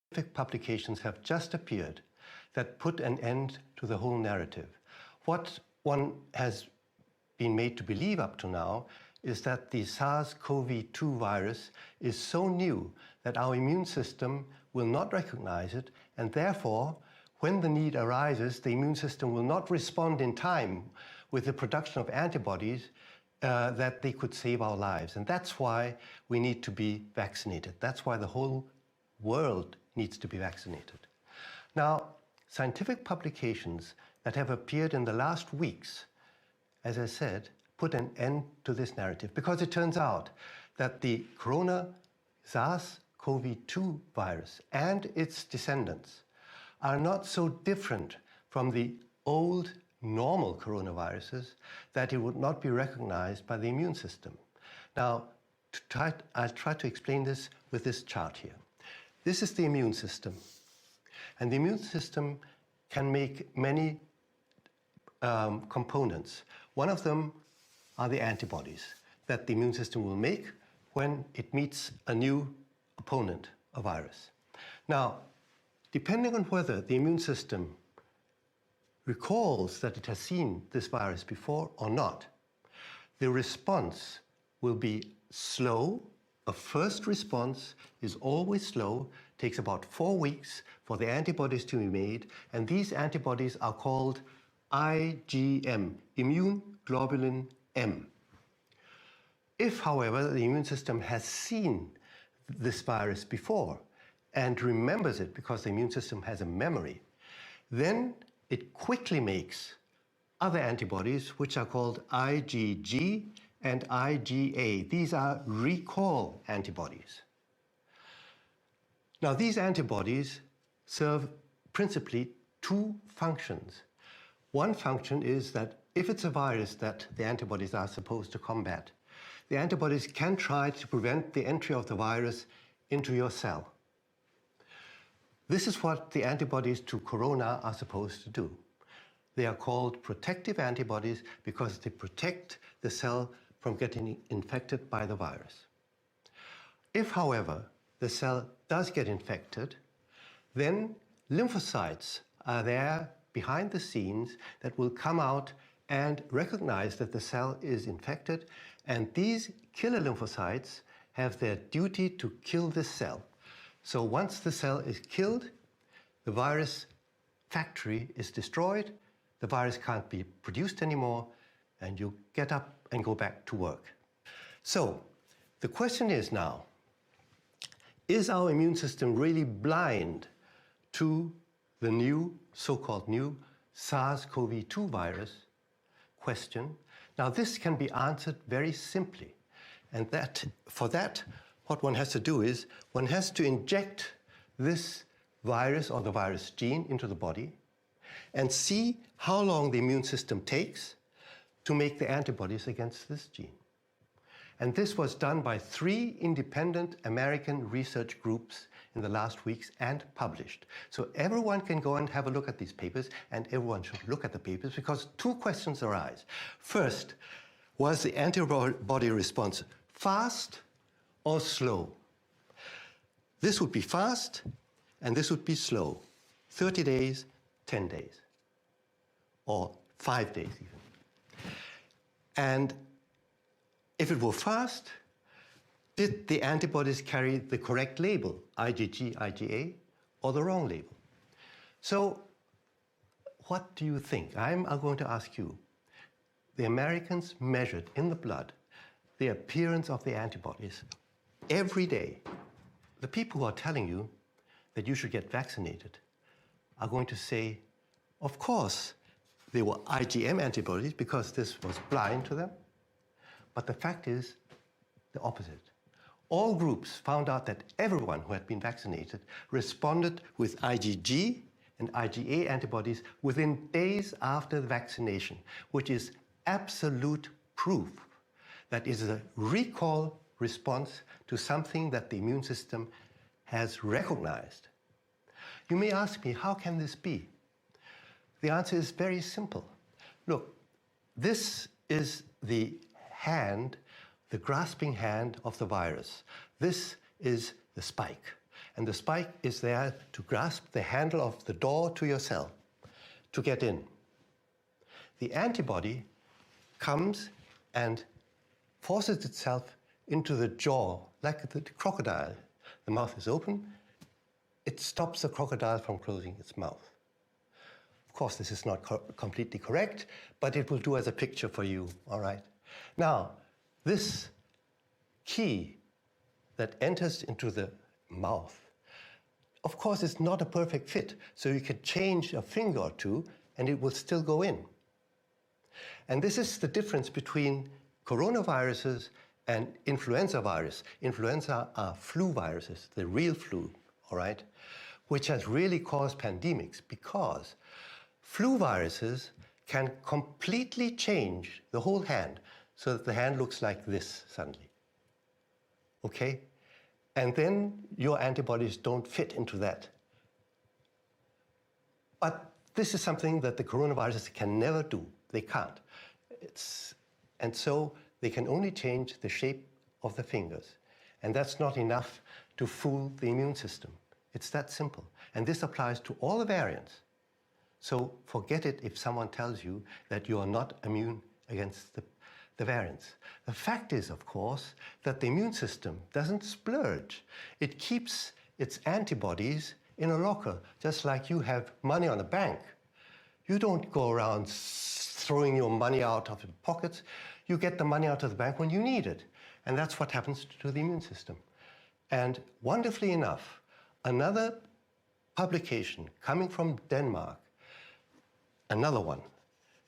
scientific publications have just appeared that put an end to the whole narrative. What one has been made to believe up to now is that the SARS-CoV-2 virus is so new that our immune system will not recognize it, and therefore, when the need arises, the immune system will not respond in time with the production of antibodies that they could save our lives. And that's why we need to be vaccinated. That's why the whole world needs to be vaccinated. Now, scientific publications that have appeared in the last weeks, as I said, put an end to this narrative, because it turns out that the SARS-CoV-2 virus and its descendants are not so different from the old normal coronaviruses that it would not be recognized by the immune system. Now, I'll try to explain this with this chart here. This is the immune system, and the immune system can make many components. One of them are the antibodies that the immune system will make when it meets a new opponent, a virus. Now, depending on whether the immune system recalls that it has seen this virus before or not, the response will be slow. A first response is always slow, takes about 4 weeks for the antibodies to be made, and these antibodies are called IgM, immune globulin M. If, however, the immune system has seen this virus before and remembers it because the immune system has a memory, then it quickly makes other antibodies, which are called IgG and IgA. These are recall antibodies. Now, these antibodies serve principally two functions. One function is that if it's a virus that the antibodies are supposed to combat, the antibodies can try to prevent the entry of the virus into your cell. This is what the antibodies to corona are supposed to do. They are called protective antibodies because they protect the cell from getting infected by the virus. If, however, the cell does get infected, then lymphocytes are there behind the scenes that will come out and recognize that the cell is infected, and these killer lymphocytes have their duty to kill this cell. So once the cell is killed, the virus factory is destroyed, the virus can't be produced anymore, and you get up and go back to work. So the question is now, is our immune system really blind to the new, so-called new SARS-CoV-2 virus? Question. Now, this can be answered very simply, and for that, what one has to do is one has to inject this virus or the virus gene into the body and see how long the immune system takes to make the antibodies against this gene. And this was done by 3 independent American research groups in the last weeks and published. So everyone can go and have a look at these papers, and everyone should look at the papers because 2 questions arise. First, was the antibody response fast or slow? This would be fast, and this would be slow. 30 days, 10 days, or 5 days even. And if it were fast, did the antibodies carry the correct label, IgG, IgA, or the wrong label? So what do you think? I'm going to ask you. The Americans measured in the blood the appearance of the antibodies every day. The people who are telling you that you should get vaccinated are going to say, of course, they were IgM antibodies because this was blind to them. But the fact is the opposite. All groups found out that everyone who had been vaccinated responded with IgG and IgA antibodies within days after the vaccination, which is absolute proof that it is a recall response to something that the immune system has recognized. You may ask me, how can this be? The answer is very simple. Look, this is the hand, the grasping hand of the virus. This is the spike. And the spike is there to grasp the handle of the door to your cell, to get in. The antibody comes and forces itself into the jaw, like the crocodile. The mouth is open. It stops the crocodile from closing its mouth. Of course, this is not completely correct, but it will do as a picture for you, all right? Now, this key that enters into the mouth, of course, it's not a perfect fit, so you can change a finger or two and it will still go in. And this is the difference between coronaviruses and influenza virus. Influenza are flu viruses, the real flu, all right, which has really caused pandemics because flu viruses can completely change the whole hand so that the hand looks like this suddenly, okay? And then your antibodies don't fit into that. But this is something that the coronaviruses can never do. They can't. And so they can only change the shape of the fingers. And that's not enough to fool the immune system. It's that simple. And this applies to all the variants. So forget it if someone tells you that you are not immune against the variants. The fact is, of course, that the immune system doesn't splurge. It keeps its antibodies in a locker, just like you have money on a bank. You don't go around throwing your money out of your pockets. You get the money out of the bank when you need it. And that's what happens to the immune system. And wonderfully enough, another publication coming from Denmark, another one,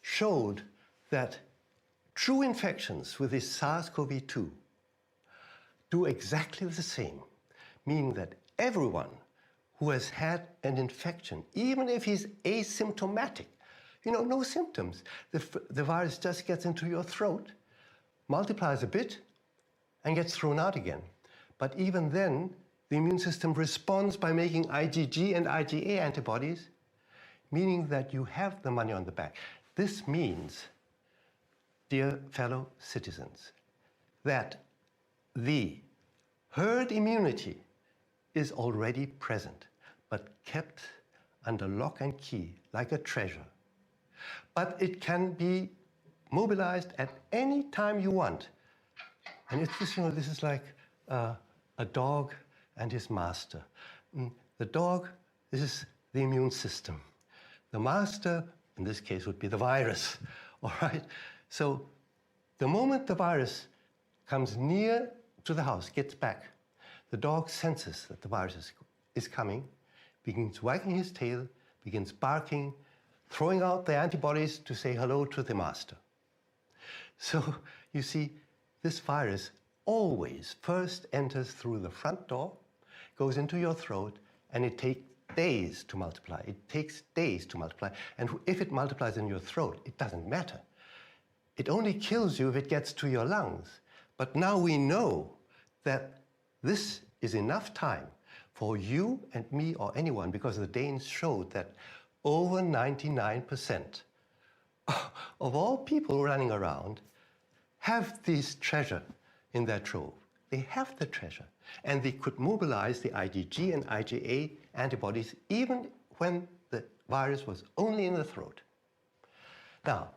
showed that true infections with this SARS-CoV-2 do exactly the same, meaning that everyone who has had an infection, even if he's asymptomatic, you know, no symptoms, the virus just gets into your throat, multiplies a bit, and gets thrown out again. But even then, the immune system responds by making IgG and IgA antibodies, meaning that you have the money on the back. This means, dear fellow citizens, that the herd immunity is already present, but kept under lock and key, like a treasure. But it can be mobilized at any time you want. And it's just, you know, this is like a dog and his master. The dog, this is the immune system. The master, in this case, would be the virus, all right? So the moment the virus comes near to the house, gets back, the dog senses that the virus is coming, begins wagging his tail, begins barking, throwing out the antibodies to say hello to the master. So you see, this virus always first enters through the front door, goes into your throat, and it takes days to multiply. It takes days to multiply. And if it multiplies in your throat, it doesn't matter. It only kills you if it gets to your lungs. But now we know that this is enough time for you and me or anyone, because the Danes showed that over 99% of all people running around have this treasure in their trove. They have the treasure. And they could mobilize the IgG and IgA antibodies even when the virus was only in the throat. Now,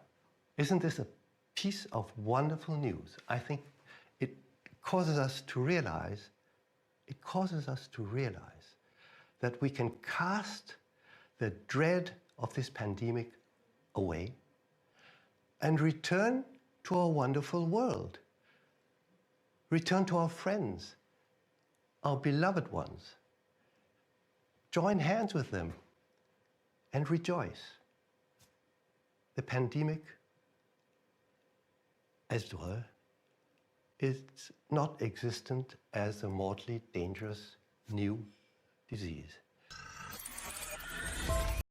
isn't this a piece of wonderful news? I think it causes us to realize that we can cast the dread of this pandemic away and return to our wonderful world. Return to our friends, our beloved ones. Join hands with them and rejoice. The pandemic, as it were, is not existent as a mortally dangerous new disease.